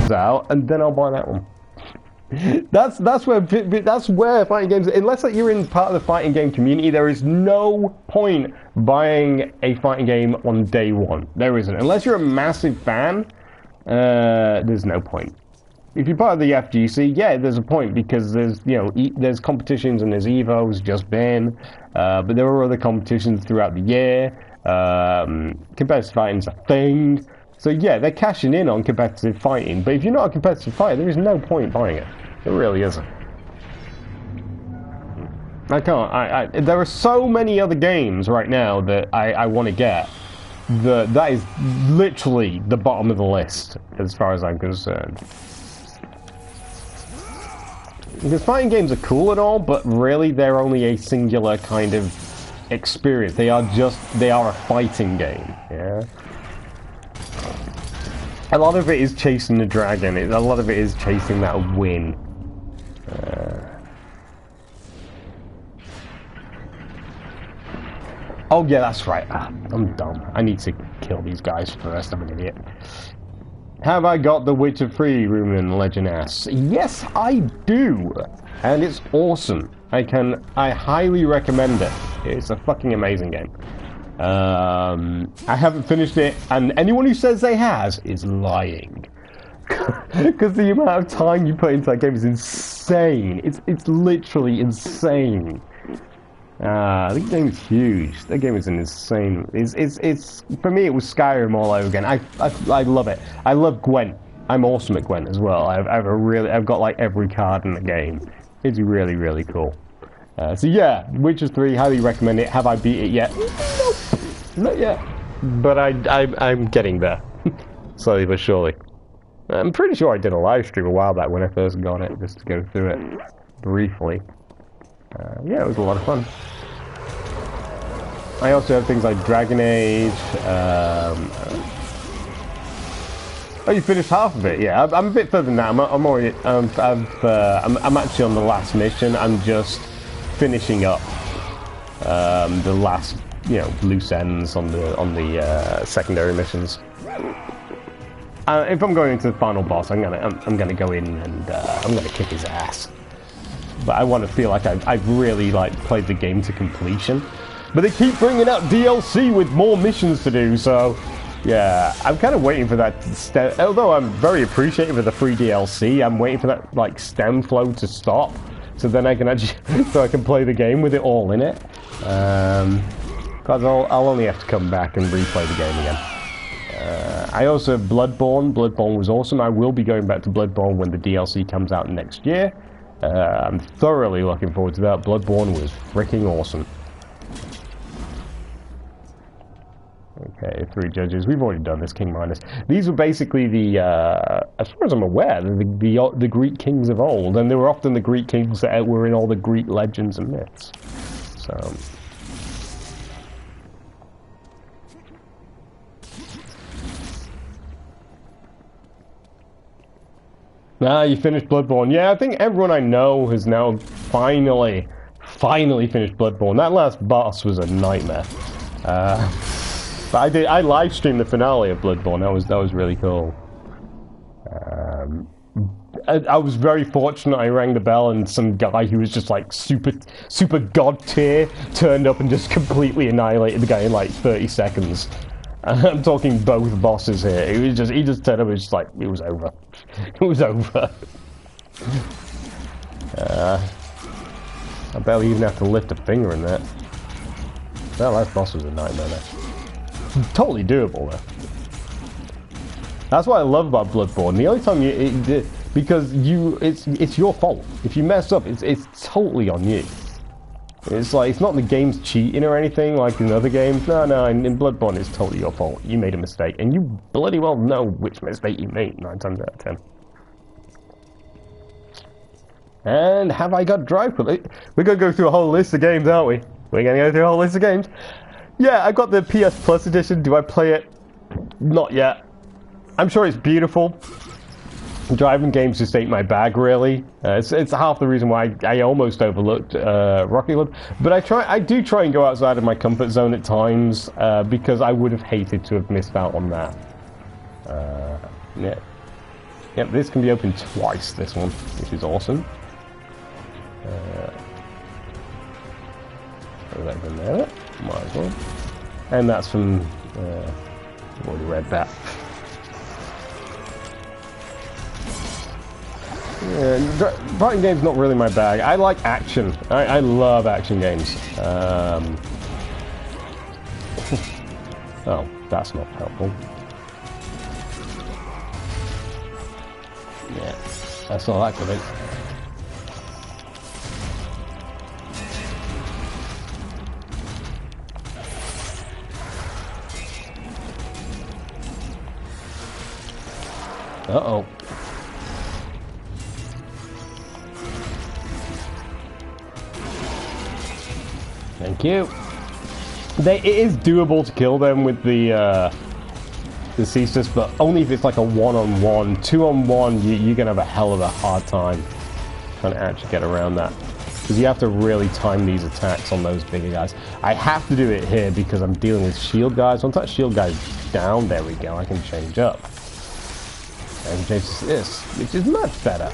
comes out, and then I'll buy that one. That's where fighting games, unless like, you're in part of the fighting game community, there is no point buying a fighting game on day one. There isn't. Unless you're a massive fan, there's no point. If you're part of the FGC, yeah, there's a point because there's there's competitions and there's Evo's just been, but there are other competitions throughout the year. Competitive fighting's a thing. So yeah, they're cashing in on competitive fighting, but if you're not a competitive fighter, there is no point buying it. There really isn't. I can't. There are so many other games right now that I want to get. That is literally the bottom of the list, as far as I'm concerned. Because fighting games are cool and all, but really they're only a singular kind of experience. They are a fighting game, yeah? A lot of it is chasing the dragon. A lot of it is chasing that win. Oh yeah, that's right. I'm dumb. I need to kill these guys first. I'm an idiot. Have I got The Witcher 3, Rumen Legend asks? Yes, I do. And it's awesome. I highly recommend it. It's a fucking amazing game. I haven't finished it, and anyone who says they has is lying. Because the amount of time you put into that game is insane. It's literally insane. The game is huge. That game is an insane. It's for me. It was Skyrim all over again. I love it. I love Gwent. I'm awesome at Gwent as well. I've got like every card in the game. It's really, really cool. So yeah, Witcher 3, highly recommend it. Have I beat it yet? Nope, not yet. But I'm getting there, slowly but surely. I'm pretty sure I did a live stream a while back when I first got it, just to go through it briefly. Yeah, it was a lot of fun. I also have things like Dragon Age. Oh, you finished half of it? Yeah, I'm a bit further than that. I'm actually on the last mission. I'm just finishing up the last, loose ends on the secondary missions. If I'm going into the final boss, I'm gonna go in and I'm gonna kick his ass. But I want to feel like I've really played the game to completion. But they keep bringing out DLC with more missions to do, so yeah, I'm kind of waiting for that. Although I'm very appreciative of the free DLC, I'm waiting for that stem flow to stop, so then I can actually I can play the game with it all in it. Because I'll only have to come back and replay the game again. I also have Bloodborne. Bloodborne was awesome. I will be going back to Bloodborne when the DLC comes out next year. I'm thoroughly looking forward to that. Bloodborne was freaking awesome. Okay, 3 judges. We've already done this, King Midas. These were basically the, as far as I'm aware, the Greek kings of old, and they were often the Greek kings that were in all the Greek legends and myths. So. You finished Bloodborne. Yeah, I think everyone I know has now finally finished Bloodborne. That last boss was a nightmare. But I live streamed the finale of Bloodborne. That was really cool. I was very fortunate. I rang the bell and some guy who was just super god tier turned up and just completely annihilated the guy in 30 seconds. I'm talking both bosses here. He just turned up and was it was over. It was over. I barely even have to lift a finger in that. That last boss was a nightmare there. Totally doable though. That's what I love about Bloodborne. The only time because it's your fault. If you mess up, it's totally on you. It's it's not the game's cheating or anything like in other games. No, in Bloodborne it's totally your fault. You made a mistake, and you bloody well know which mistake you made 9 times out of 10. And have I got Drive? We're gonna go through a whole list of games, aren't we? We're gonna go through a whole list of games. Yeah, I got the PS Plus edition. Do I play it? Not yet. I'm sure it's beautiful. Driving games just ain't my bag, really. It's half the reason why I almost overlooked Rocket League. But I do try and go outside of my comfort zone at times because I would have hated to have missed out on that. Yeah. Yep, this can be opened twice, this one, which is awesome. Throw that in there. Might as well. And that's from... I've already read that. Yeah, fighting games not really my bag. I like action. I love action games. Oh, that's not helpful. Yeah, that's all that could be. Uh-oh. Thank you. It is doable to kill them with the Ceaseless, but only if it's like a one-on-one. Two-on-one, you're going to have a hell of a hard time trying to actually get around that. Because you have to really time these attacks on those bigger guys. I have to do it here because I'm dealing with shield guys. Once that shield guy's down, there we go, I can change up. I can change to this, which is much better.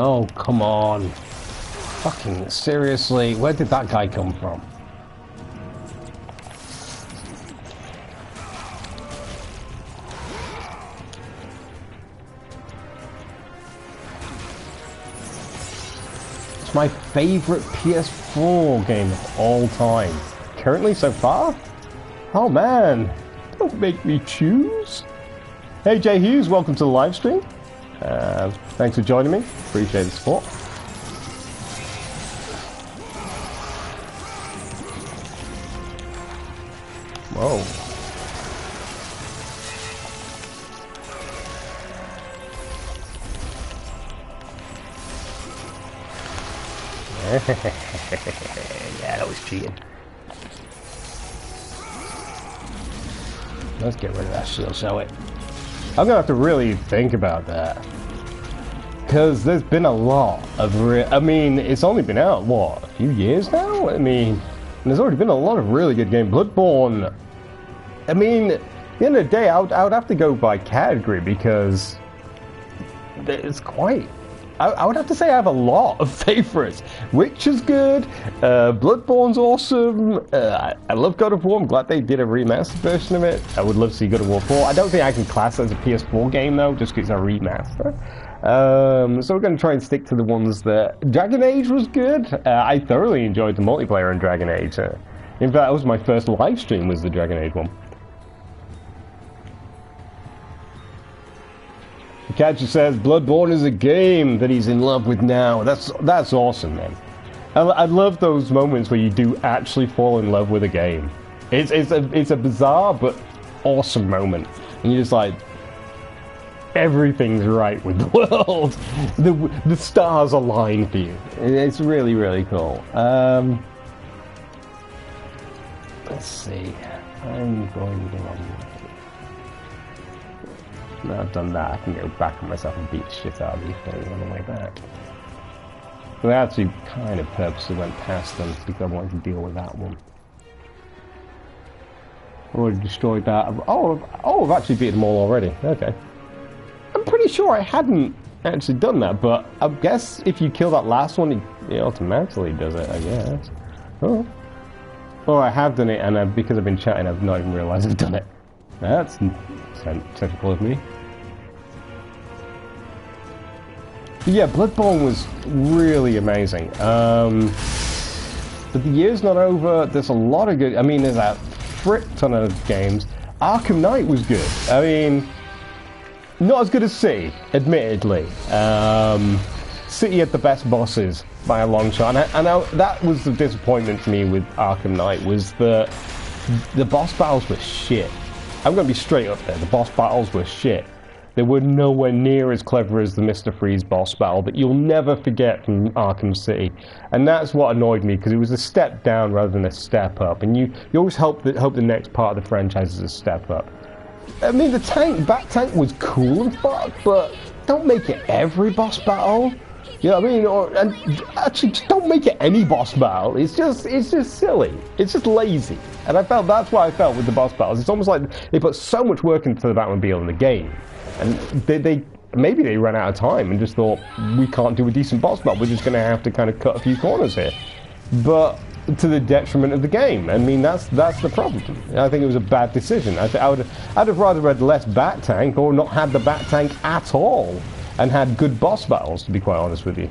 Oh, come on. Fucking seriously, where did that guy come from? It's my favorite PS4 game of all time. Currently so far? Oh man, don't make me choose. Hey Jay Hughes, welcome to the live stream. Thanks for joining me. Appreciate the support. Whoa. Yeah, that was cheating. Let's get rid of that shield, shall we? I'm gonna have to really think about that. Because there's been a lot of I mean, it's only been out, what, a few years now? I mean, there's already been a lot of really good games. Bloodborne, I mean, at the end of the day, I would have to go by category because it's quite... I would have to say I have a lot of favorites. Witcher's good, Bloodborne's awesome, I love God of War. I'm glad they did a remastered version of it. I would love to see God of War 4. I don't think I can class it as a PS4 game though, just because it's a remaster. So we're going to try and stick to the ones that... Dragon Age was good. I thoroughly enjoyed the multiplayer in Dragon Age. In fact, that was my first live stream, was the Dragon Age one. Catcher says Bloodborne is a game that he's in love with now. That's awesome, man. I love those moments where you do actually fall in love with a game. It's a bizarre but awesome moment, and you're just like, everything's right with the world. The stars align for you. It's really, really cool. Let's see. I'm going to... Now I've done that, I can go back on myself and beat the shit out of these things on the way back. So I actually kind of purposely went past them because I wanted to deal with that one. Already destroyed that. Oh, I've actually beaten them all already. Okay. I'm pretty sure I hadn't actually done that, but I guess if you kill that last one, it automatically does it, I guess. Oh. Or I have done it, and because I've been chatting, I've not even realised I've done it. That's typical of me. But yeah, Bloodborne was really amazing. But the year's not over. There's a lot of good... I mean, there's a frick ton of games. Arkham Knight was good. I mean, not as good as City, admittedly. City had the best bosses by a long shot. And that was the disappointment to me with Arkham Knight, was that the boss battles were shit. I'm going to be straight up there. The boss battles were shit. They were nowhere near as clever as the Mr. Freeze boss battle that you'll never forget from Arkham City. And that's what annoyed me, because it was a step down rather than a step up. And you always hope the next part of the franchise is a step up. I mean, the Bat Tank was cool and fuck, but don't make it every boss battle. You know what I mean? And actually, just don't make it any boss battle. It's just silly. It's just lazy. And that's what I felt with the boss battles. It's almost like they put so much work into the Batmobile in the game, and maybe they ran out of time and just thought, we can't do a decent boss battle. We're just going to have to kind of cut a few corners here. But to the detriment of the game. I mean, that's the problem. I think it was a bad decision. I'd have rather read less Bat Tank or not had the Bat Tank at all, and had good boss battles, to be quite honest with you.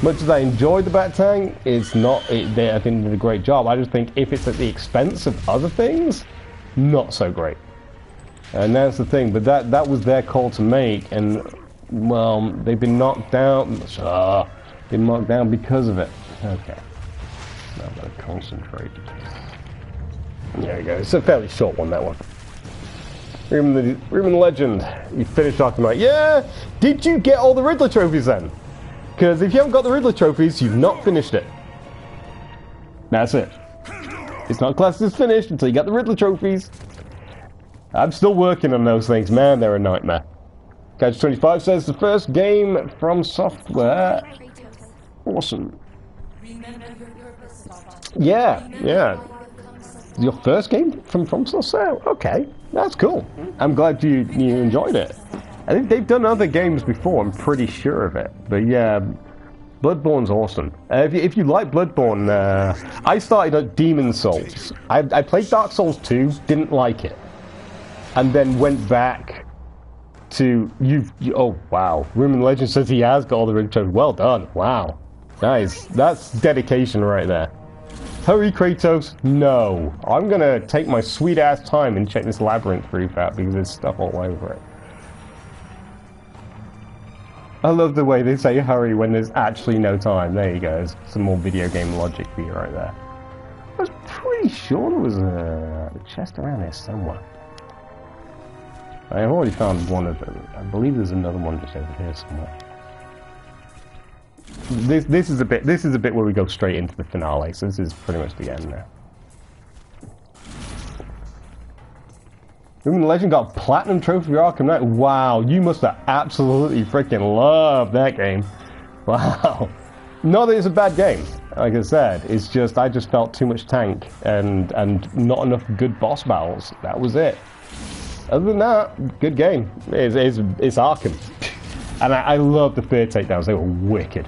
Much as I enjoyed the Bat Tank, it's not. I think they did a great job. I just think if it's at the expense of other things, not so great. And that's the thing. But that was their call to make, and well, they've been knocked down. Been knocked down because of it. Okay. Now I'm gonna concentrate. There we go. It's a fairly short one, that one. Remastered Legend. You finished Arkham Knight. Yeah! Did you get all the Riddler trophies then? Because if you haven't got the Riddler trophies, you've not finished it. That's it. It's not classed as finished until you get the Riddler trophies. I'm still working on those things. Man, they're a nightmare. Catch25 says the first game from software. Awesome. Yeah. Your first game from software? Okay. That's cool. I'm glad you enjoyed it. I think they've done other games before, I'm pretty sure of it. But yeah, Bloodborne's awesome. If you like Bloodborne, I started at Demon Souls. I played Dark Souls 2, didn't like it. And then went back to... oh, wow. Remastered Legend says he has got all the riches. Well done. Wow. Nice. That's dedication right there. Hurry, Kratos. No. I'm going to take my sweet-ass time and check this labyrinth roof out because there's stuff all over it. I love the way they say hurry when there's actually no time. There you go. There's some more video game logic for you right there. I was pretty sure there was a chest around here somewhere. I've already found one of them. I believe there's another one just over here somewhere. This is a bit where we go straight into the finale, so this is pretty much the end now. Remastered Legend got a platinum trophy for Arkham Knight. Wow, you must have absolutely freaking loved that game. Wow. Not that it's a bad game, like I said. It's just I just felt too much tank and not enough good boss battles. That was it. Other than that, good game. It's Arkham. And I love the fear takedowns. They were wicked.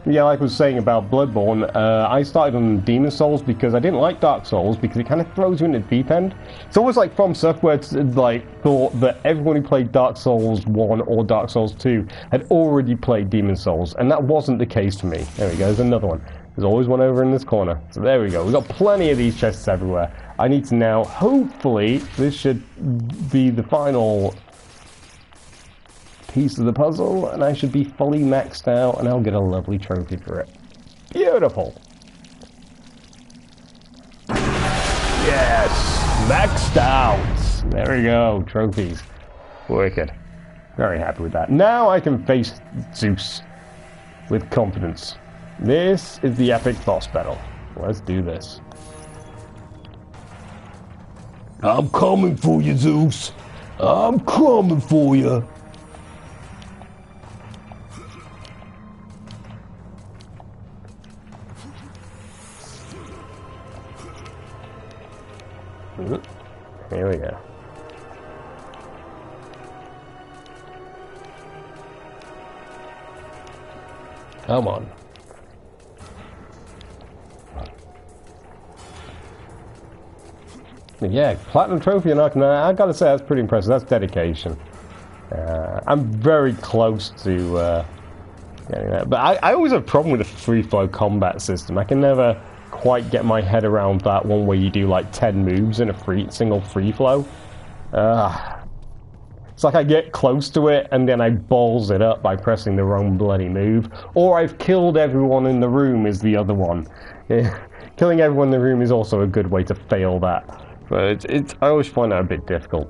Yeah, like I was saying about Bloodborne, I started on Demon Souls because I didn't like Dark Souls because it kind of throws you in the deep end. It's almost like From Software thought that everyone who played Dark Souls 1 or Dark Souls 2 had already played Demon Souls, and that wasn't the case for me. There we go, there's another one. There's always one over in this corner. So there we go. We've got plenty of these chests everywhere. I need to now, hopefully, this should be the final piece of the puzzle, and I should be fully maxed out, and I'll get a lovely trophy for it. Beautiful. Yes, maxed out. There we go, trophies. Wicked. Very happy with that. Now I can face Zeus with confidence. This is the epic boss battle. Let's do this. I'm coming for you, Zeus. I'm coming for you. Here we go. Come on. Yeah, platinum trophy and I gotta say that's pretty impressive. That's dedication. I'm very close to getting that, but I always have a problem with the free flow combat system. I can never quite get my head around that one where you do like 10 moves in a single free flow. It's like I get close to it and then I balls it up by pressing the wrong bloody move, or I've killed everyone in the room is the other one. Killing everyone in the room is also a good way to fail that, but I always find that a bit difficult.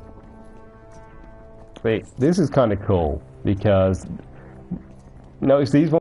Wait, this is kind of cool because notice these ones.